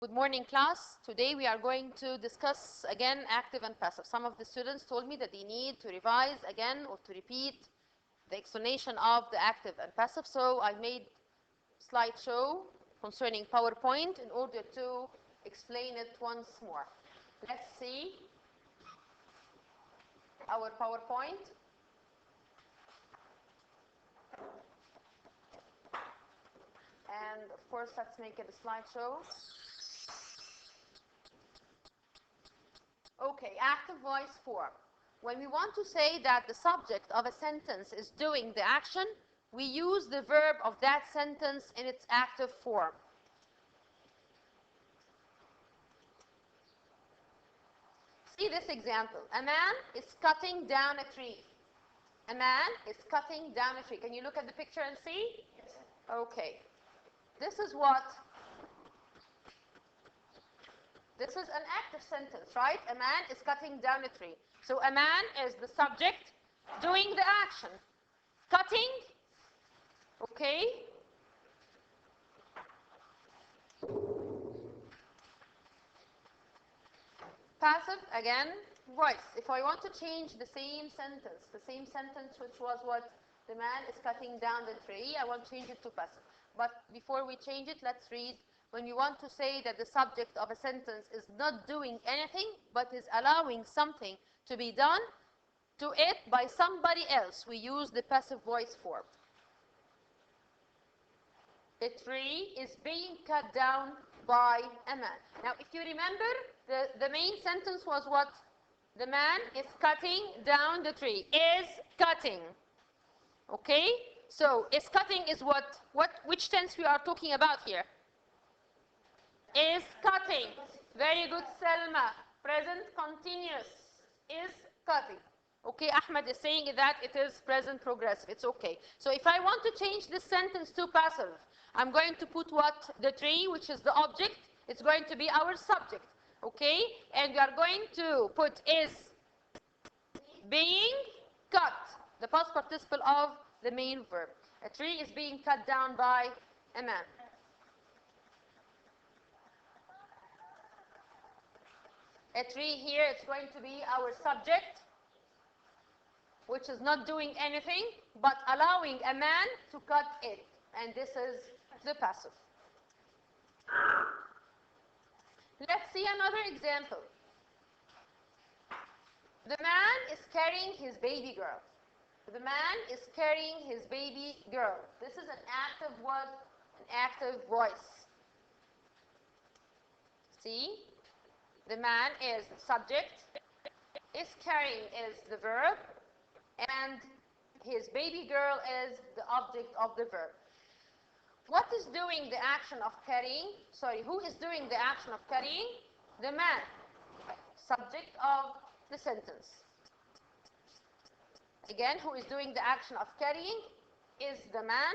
Good morning, class. Today we are going to discuss again active and passive. Some of the students told me that they need to revise again or to repeat the explanation of the active and passive, so I made slideshow concerning PowerPoint in order to explain it once more. Let's see our PowerPoint. And of course, let's make it a slideshow. Okay, active voice form. When we want to say that the subject of a sentence is doing the action, we use the verb of that sentence in its active form. See this example. A man is cutting down a tree. A man is cutting down a tree. Can you look at the picture and see? Yes. Okay. This is an active sentence, right? A man is cutting down a tree. So a man is the subject doing the action. Cutting, okay? Passive, again, voice. If I want to change the same sentence which was what? The man is cutting down the tree, I want to change it to passive. But before we change it, let's read. When you want to say that the subject of a sentence is not doing anything, but is allowing something to be done to it by somebody else, we use the passive voice form. A tree is being cut down by a man. Now, if you remember, the main sentence was what? The man is cutting down the tree. Is cutting. Okay? So, is cutting is what? Which tense we are talking about here? Is cutting. Very good, Selma. Present continuous. Is cutting. Okay, Ahmed is saying that it is present progressive. It's okay. So if I want to change this sentence to passive, I'm going to put what? The tree, which is the object. It's going to be our subject. Okay? And we are going to put is being cut, the past participle of the main verb. A tree is being cut down by a man. A tree here, it's going to be our subject, which is not doing anything, but allowing a man to cut it. And this is the passive. Let's see another example. The man is carrying his baby girl. The man is carrying his baby girl. This is an active word, an active voice. See? The man is the subject, is carrying is the verb, and his baby girl is the object of the verb. What is doing the action of carrying? Sorry, who is doing the action of carrying? The man, subject of the sentence. Again, who is doing the action of carrying is the man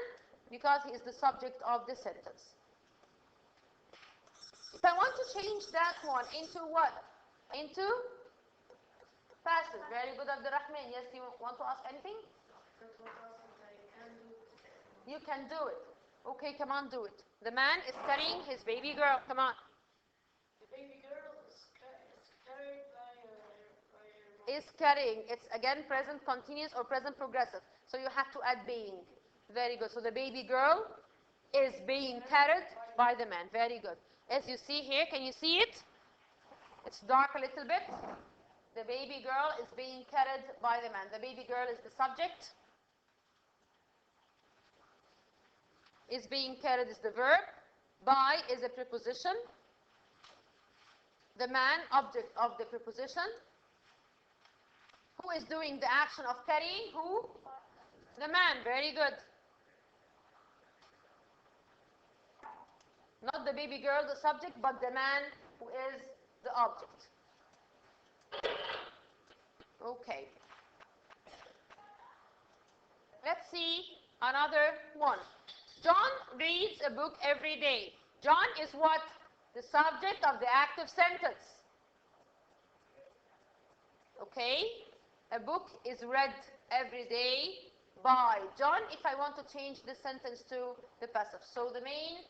because he is the subject of the sentence. If I want to change that one into what? Into passive. Very good, Abdurrahman. Yes, you want to ask anything? You can do it. Okay, come on, do it. The man is carrying his baby girl. Come on. The baby girl is carried by her mom. Is carrying. It's again present continuous or present progressive. So you have to add being. Very good. So the baby girl is being carried by the man. Very good. As you see here, can you see it? It's dark a little bit. The baby girl is being carried by the man. The baby girl is the subject. Is being carried is the verb. By is a preposition. The man, object of the preposition. Who is doing the action of carrying? Who? The man. Very good. Not the baby girl, the subject, but the man who is the object. Okay. Let's see another one. John reads a book every day. John is what? The subject of the active sentence. Okay? A book is read every day by John if I want to change this sentence to the passive. So the main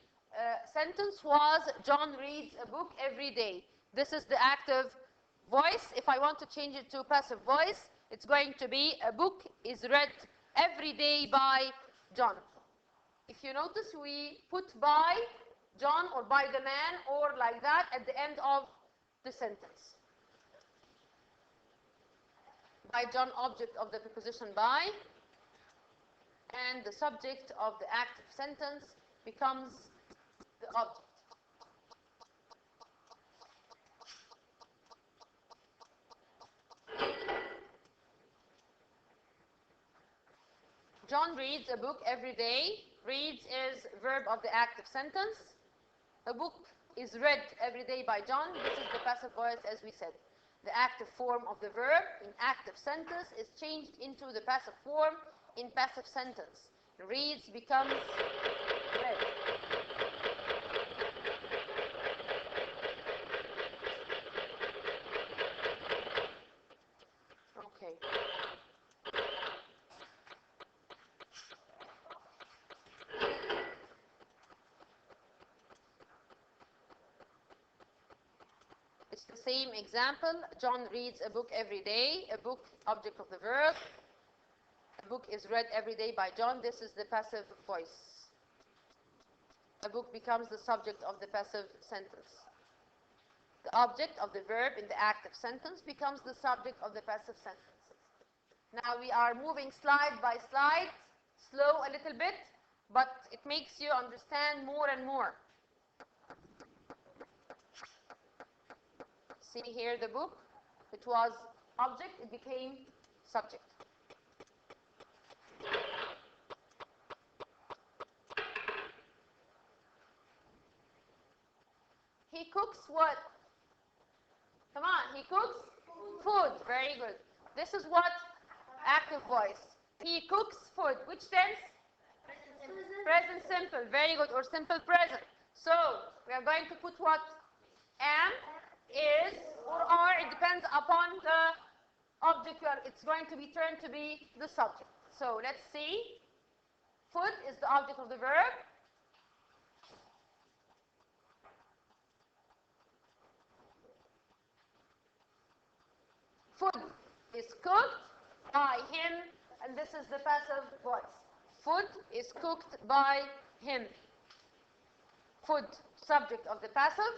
sentence was John reads a book every day. This is the active voice. If I want to change it to passive voice, it's going to be a book is read every day by John. If you notice, we put by John or by the man or like that at the end of the sentence. By John, object of the preposition by, and the subject of the active sentence becomes the object. John reads a book every day. Reads is verb of the active sentence. A book is read every day by John. This is the passive voice, as we said. The active form of the verb in active sentence is changed into the passive form in passive sentence. Reads becomes read. Okay. It's the same example. John reads a book every day. A book, object of the verb. A book is read every day by John. This is the passive voice. A book becomes the subject of the passive sentence. The object of the verb in the active sentence becomes the subject of the passive sentence. Now we are moving slide by slide, slow a little bit, but it makes you understand more and more. See here the book. It was object, it became subject. He cooks what? Come on, he cooks food. Very good. This is what? Active voice. He cooks food. Which tense? Present simple. Very good. Or simple present. So, we are going to put what? Am, is, or are. It depends upon the object. It's going to be turned to be the subject. So, let's see. Food is the object of the verb. Food is cooked by him, and this is the passive voice. Food is cooked by him. Food, subject of the passive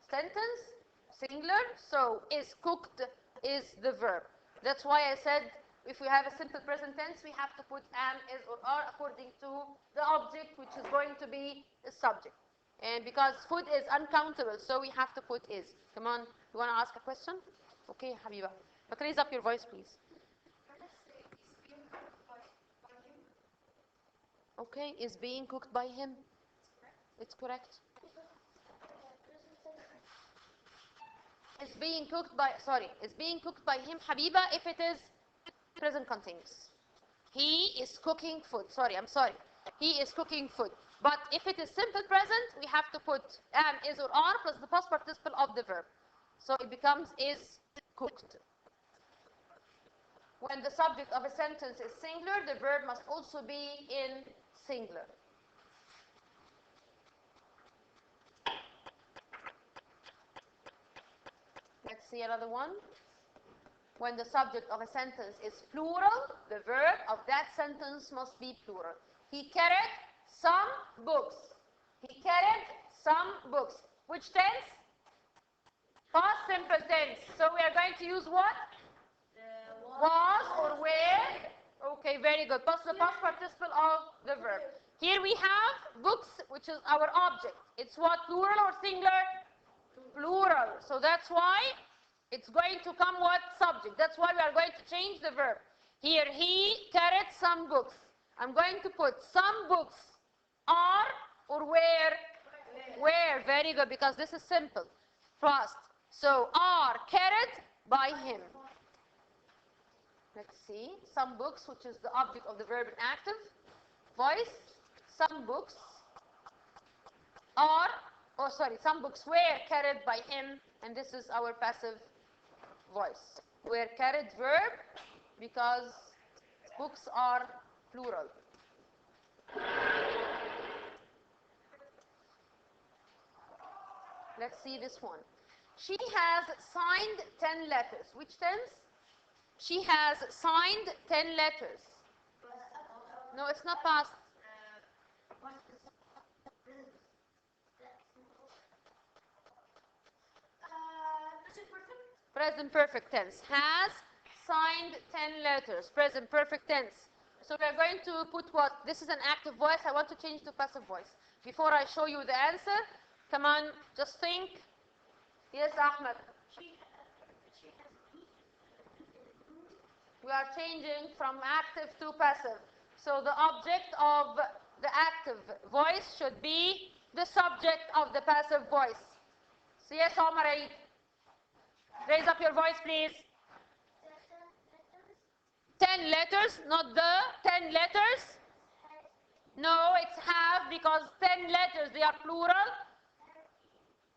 sentence, singular, so is cooked is the verb. That's why I said if we have a simple present tense, we have to put am, is, or are according to the object, which is going to be the subject. And because food is uncountable, so we have to put is. Come on, you want to ask a question? Okay, Habiba. But raise up your voice, please. Okay, is being cooked by him. It's correct. Is being cooked by, is being cooked by him, Habiba, if it is present continuous. He is cooking food. I'm sorry. He is cooking food. But if it is simple present, we have to put am, is, or are plus the past participle of the verb. So it becomes is cooked. When the subject of a sentence is singular, the verb must also be in singular. Let's see another one. When the subject of a sentence is plural, the verb of that sentence must be plural. He carried some books. He carried some books. Which tense? Past simple tense. So we are going to use what? Was or were. Okay, very good. Plus the past participle of the verb. Here we have books, which is our object. It's what, plural or singular? Plural. So that's why it's going to come what? Subject. That's why we are going to change the verb. Here, he carried some books. I'm going to put some books are or were? Were. Very good, because this is simple. Past. So, are carried by him. Let's see. Some books, which is the object of the verb in active voice. Some books are, some books were carried by him, and this is our passive voice. Were carried verb because books are plural. Let's see this one. She has signed 10 letters. Which tense? She has signed 10 letters. No, it's not past. Present perfect tense. Has signed 10 letters. Present perfect tense. So we are going to put what? This is an active voice. I want to change to passive voice. Before I show you the answer, come on, just think. Yes, Ahmed. We are changing from active to passive. So the object of the active voice should be the subject of the passive voice. So yes, Omar Eid. Raise up your voice, please. 10 letters, not the 10 letters. No, it's have, because 10 letters, they are plural.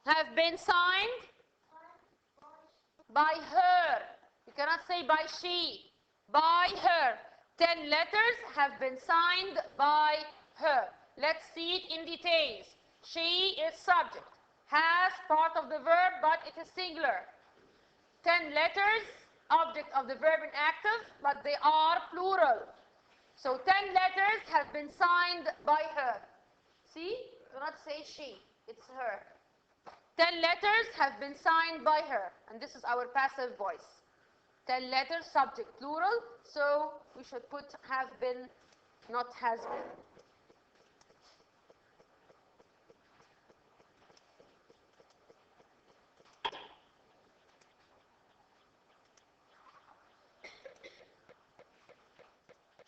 Have been signed by her. You cannot say by she. By her. 10 letters have been signed by her. Let's see it in details. She is subject. Has part of the verb, but it is singular. 10 letters, object of the verb in active, but they are plural. So 10 letters have been signed by her. See? Do not say she. It's her. 10 letters have been signed by her. And this is our passive voice. 10 letters, subject plural. So we should put have been, not has been.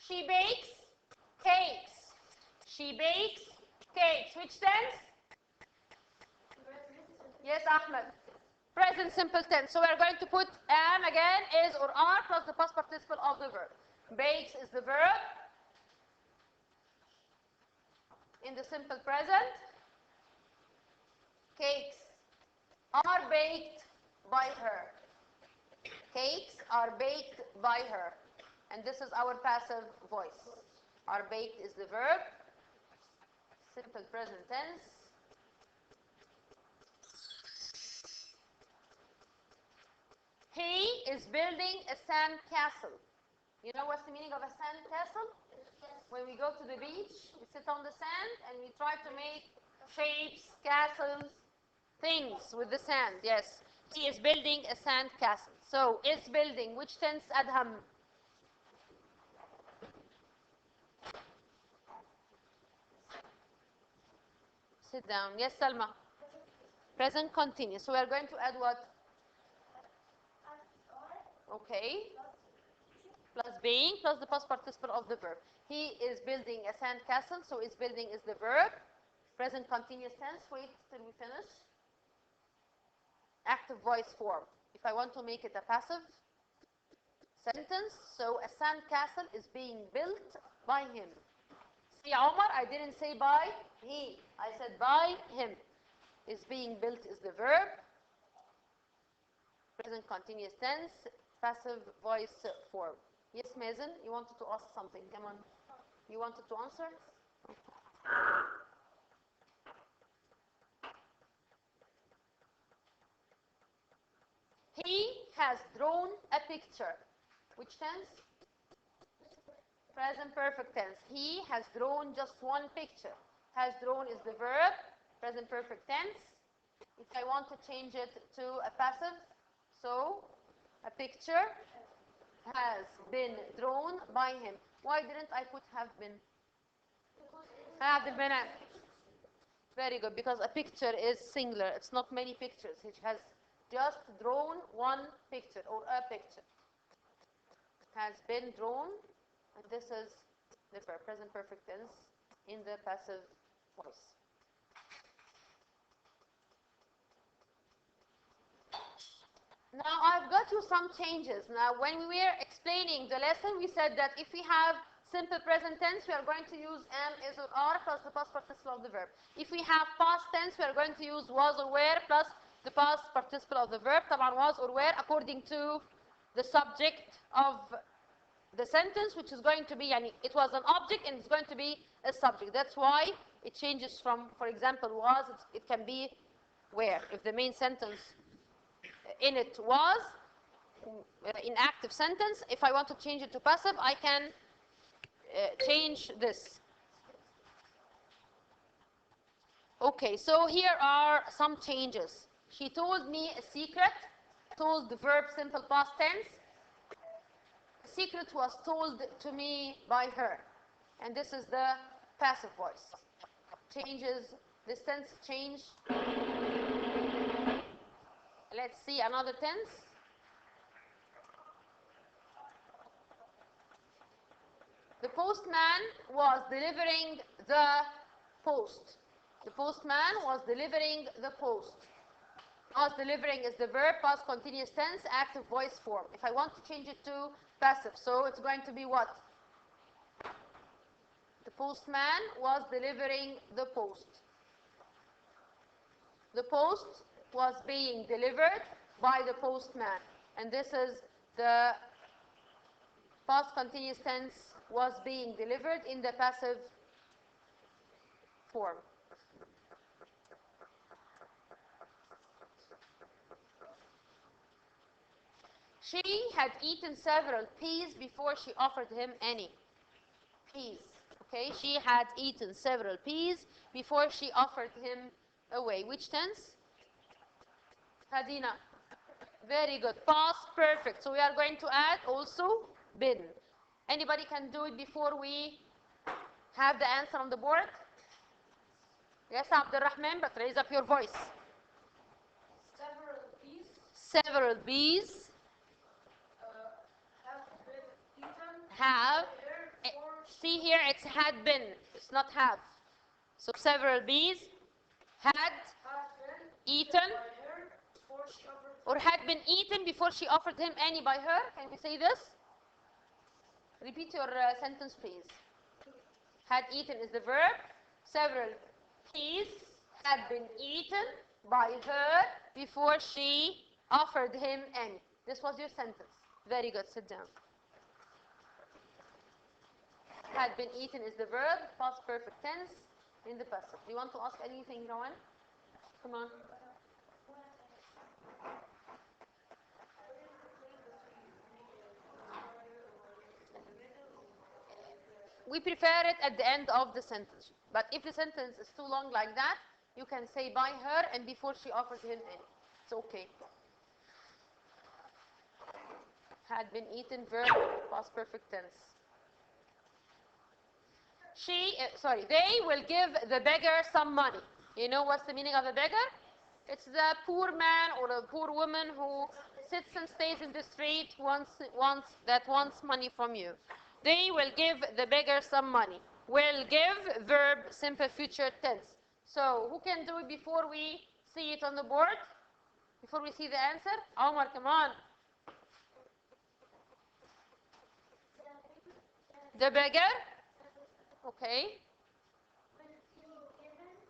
She bakes cakes. She bakes cakes. Which tense? Yes, Ahmed. Present simple tense. So we are going to put am again, is or are plus the past participle of the verb. Bakes is the verb in the simple present. Cakes are baked by her. Cakes are baked by her. And this is our passive voice. Are baked is the verb. Simple present tense. He is building a sand castle. You know what's the meaning of a sand castle? When we go to the beach, we sit on the sand and we try to make shapes, castles, things with the sand. Yes. He is building a sand castle. So, is building. Which tense, Adham? Sit down. Yes, Salma. Present continuous. So we are going to add what? Okay. Plus being, plus the past participle of the verb. He is building a sand castle, so is building is the verb. Present continuous tense. Wait till we finish. Active voice form. If I want to make it a passive sentence, so a sand castle is being built by him. See, Omar, I didn't say by he. I said by him. Is being built is the verb. Present continuous tense, passive voice form. Yes, Mazen, you wanted to ask something. Come on. You wanted to answer? He has drawn a picture. Which tense? Present perfect tense. He has drawn just one picture. Has drawn is the verb. Present perfect tense. If I want to change it to a passive, so a picture has been drawn by him. Why didn't I put have been? Have been. Very good, because a picture is singular. It's not many pictures. He has just drawn one picture or a picture. Has been drawn, and this is the present perfect tense in the passive voice. Now I've got you some changes. Now when we were explaining the lesson, we said that if we have simple present tense, we are going to use am, is, or are plus the past participle of the verb. If we have past tense, we are going to use was or were plus the past participle of the verb. طبعا was or were according to the subject of the sentence, which is going to be, it was an object and it's going to be a subject. That's why it changes from, for example, was, it can be where. If the main sentence in it was in active sentence, if I want to change it to passive, I can change this. Okay, so here are some changes. She told me a secret, told the verb simple past tense. The secret was told to me by her. And this is the passive voice. Changes, this tense change. Let's see another tense. The postman was delivering the post. The postman was delivering the post. Was delivering is the verb, past continuous tense, active voice form. If I want to change it to passive, so it's going to be what? The postman was delivering the post. The post was being delivered by the postman. And this is the past continuous tense, was being delivered in the passive form. She had eaten several peas before she offered him any. Peas. Okay, she had eaten several peas before she offered him away. Which tense? Hadina. Very good. Past perfect. So we are going to add also been. Anybody can do it before we have the answer on the board? Yes, Abdurrahman, but raise up your voice. Several bees Several bees have been eaten. have, Here for see here, it's had been, it's not have. So several bees had have been eaten by her before she offered. or had been eaten before she offered him any by her. Can we say this? Repeat your sentence, please. Had eaten is the verb. Several peas had been eaten by her before she offered him any. This was your sentence. Very good. Sit down. Had been eaten is the verb, past perfect tense in the passive. Do you want to ask anything, Rowan? Come on. We prefer it at the end of the sentence. But if the sentence is too long like that, you can say by her and before she offered him any. It's okay. Had been eaten, verb, past perfect tense. They will give the beggar some money. You know what's the meaning of a beggar? It's the poor man or a poor woman who sits and stays in the street that wants money from you. They will give the beggar some money. Will give, verb, simple future tense. So who can do it before we see it on the board? Before we see the answer? Omar, come on. The beggar? Okay.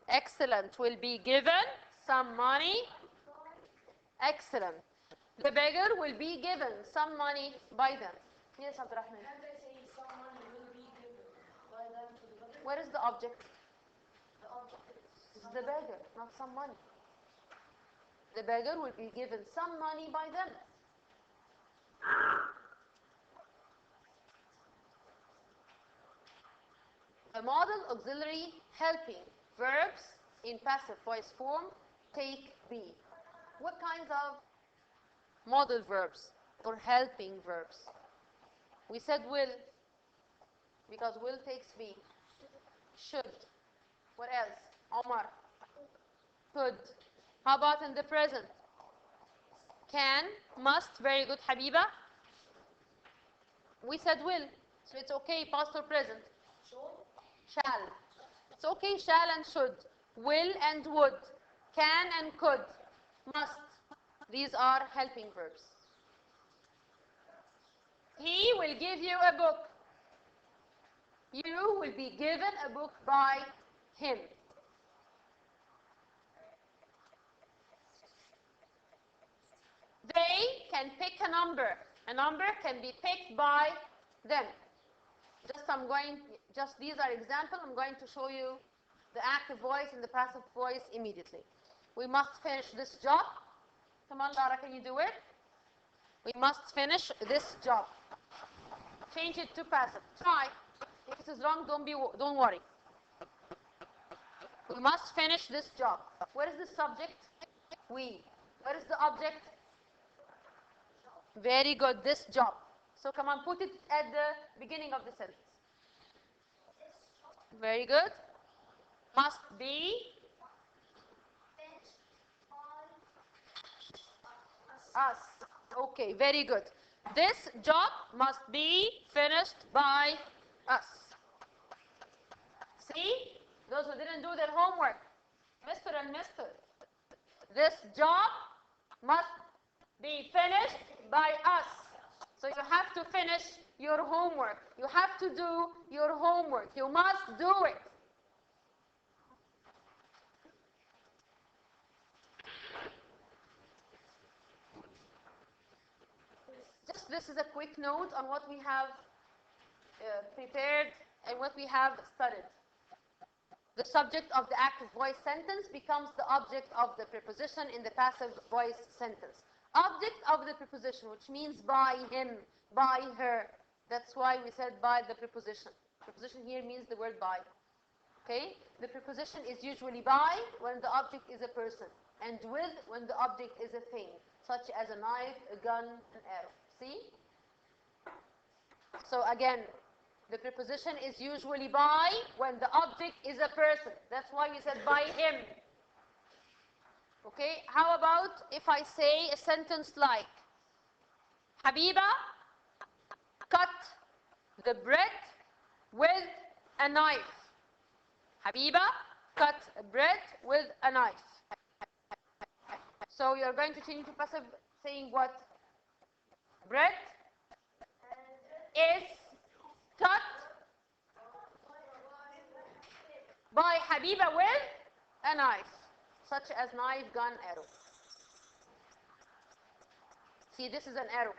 Excellent. Will be given some money. Excellent. The beggar will be given some money by them. Yes, Abdurrahman. And they say someone will be given by them to the beggar. Where is the object? The object It's the beggar, not some money. The beggar will be given some money by them. The model auxiliary helping verbs in passive voice form take be. What kinds of modal verbs or helping verbs? We said will, because will takes be. Should. What else? Omar. Could. How about in the present? Can, must. Very good, Habiba. We said will, so it's okay, past or present. Shall. It's okay, shall and should. Will and would. Can and could. Must. These are helping verbs. He will give you a book. You will be given a book by him. They can pick a number. A number can be picked by them. These are examples. I'm going to show you the active voice and the passive voice immediately. We must finish this job. Come on, Lara, can you do it? We must finish this job. Change it to passive. Try. If it is wrong, don't worry. We must finish this job. Where is the subject? We. Where is the object? Very good. This job. So come on, put it at the beginning of the sentence. Very good. Must be us. Okay, very good. This job must be finished by us. See? Those who didn't do their homework. Mr. and Mr. This job must be finished by us. So you have to finish your homework. You have to do your homework. You must do it. Just this is a quick note on what we have prepared and what we have studied. The subject of the active voice sentence becomes the object of the preposition in the passive voice sentence. Object of the preposition, which means by him, by her. That's why we said by the preposition. Preposition here means the word by. Okay? The preposition is usually by when the object is a person, and with when the object is a thing, such as a knife, a gun, an arrow. See? So again, the preposition is usually by when the object is a person. That's why we said by him. Okay? How about if I say a sentence like, Habiba cut the bread with a knife. Habiba cut bread with a knife. So you're going to change to passive saying what? Bread is cut by Habiba with a knife, such as knife, gun, arrow. See, this is an arrow.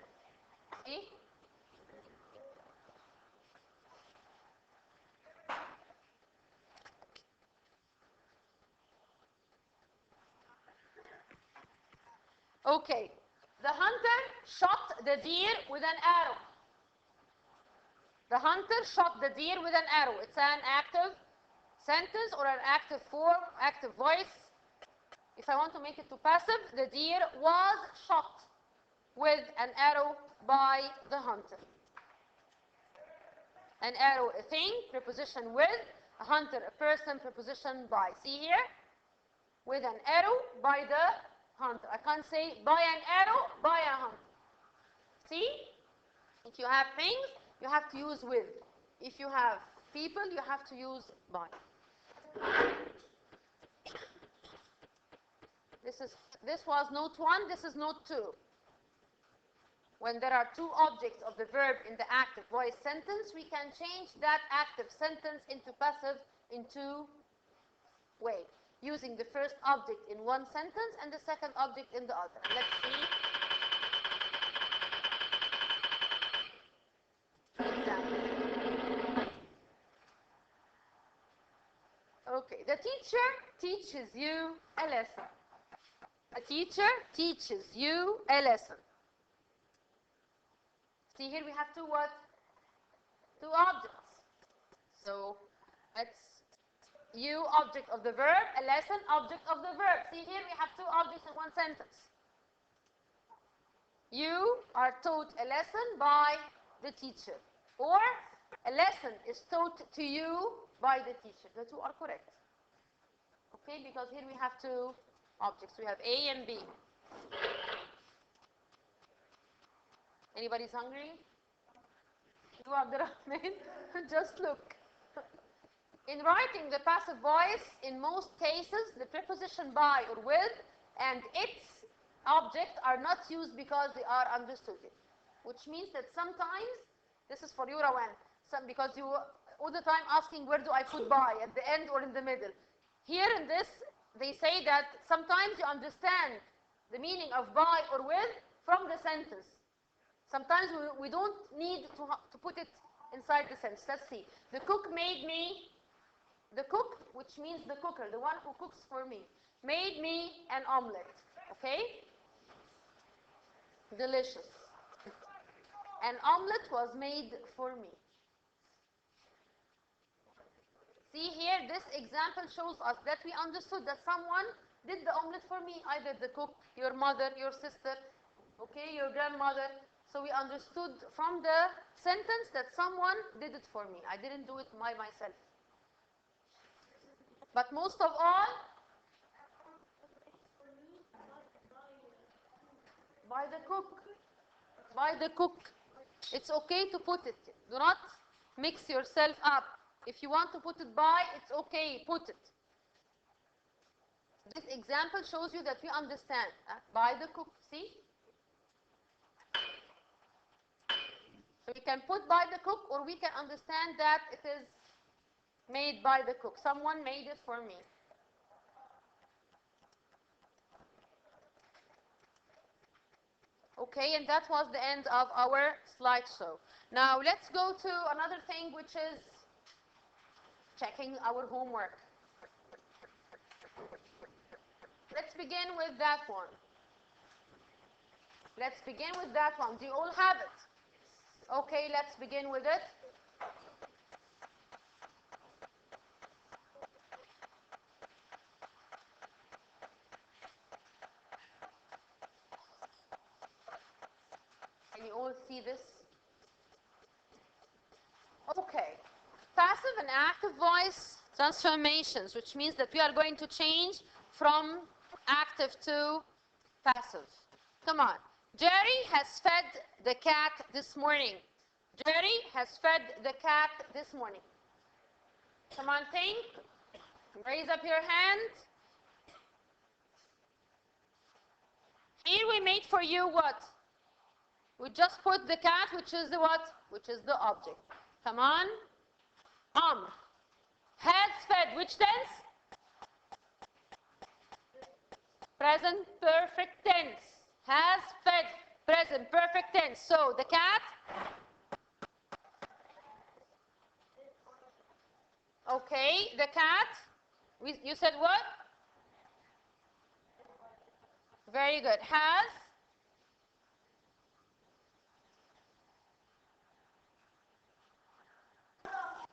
See? Okay. The hunter shot the deer with an arrow. The hunter shot the deer with an arrow. It's an active sentence or an active form, active voice. If I want to make it to passive, the deer was shot with an arrow by the hunter. An arrow, a thing, preposition with, a hunter, a person, preposition by. See here? With an arrow by the hunter. I can't say by an arrow, by a hunter. See? If you have things, you have to use with. If you have people, you have to use by. This was note 1, this is note 2. When there are two objects of the verb in the active voice sentence, we can change that active sentence into passive in two ways, using the first object in one sentence and the second object in the other. Let's see. Okay, the teacher teaches you a lesson. A teacher teaches you a lesson. See here we have two what? Two objects. So it's you, object of the verb, a lesson, object of the verb. See here we have two objects in one sentence. You are taught a lesson by the teacher. Or a lesson is taught to you by the teacher. The two are correct. Okay, because here we have two objects. We have A and B. Anybody's hungry? You, Abdurrahman? Just look. In writing the passive voice, in most cases, the preposition by or with and its object are not used because they are understood. Which means that sometimes, this is for you, Rawan, because you all the time asking where do I put by, at the end or in the middle. Here in this, they say that sometimes you understand the meaning of by or with from the sentence. Sometimes we don't need to put it inside the sentence. Let's see. The cook made me, the cook, which means the cooker, the one who cooks for me. made me an omelette. Okay? Delicious. An omelette was made for me. See here, this example shows us that we understood that someone did the omelette for me, either the cook, your mother, your sister, okay, your grandmother. So we understood from the sentence that someone did it for me. I didn't do it by myself. But most of all, by the cook. By the cook. It's okay to put it. Do not mix yourself up. If you want to put it by, it's okay, put it. This example shows you that we understand. By the cook, see? So we can put by the cook, or we can understand that it is made by the cook. Someone made it for me. Okay, and that was the end of our slideshow. Now let's go to another thing, which is checking our homework. Let's begin with that one. Let's begin with that one. Do you all have it? Okay, let's begin with it. Can you all see this? Okay. Passive and active voice transformations, which means that we are going to change from active to passive. Come on. Jerry has fed the cat this morning. Jerry has fed the cat this morning. Come on, think. Raise up your hand. Here we made for you what? We just put the cat, which is the what? Which is the object. Come on. Has fed, which tense? Present perfect tense. Has fed, present perfect tense. So the cat. Okay, the cat. You said what? Very good. Has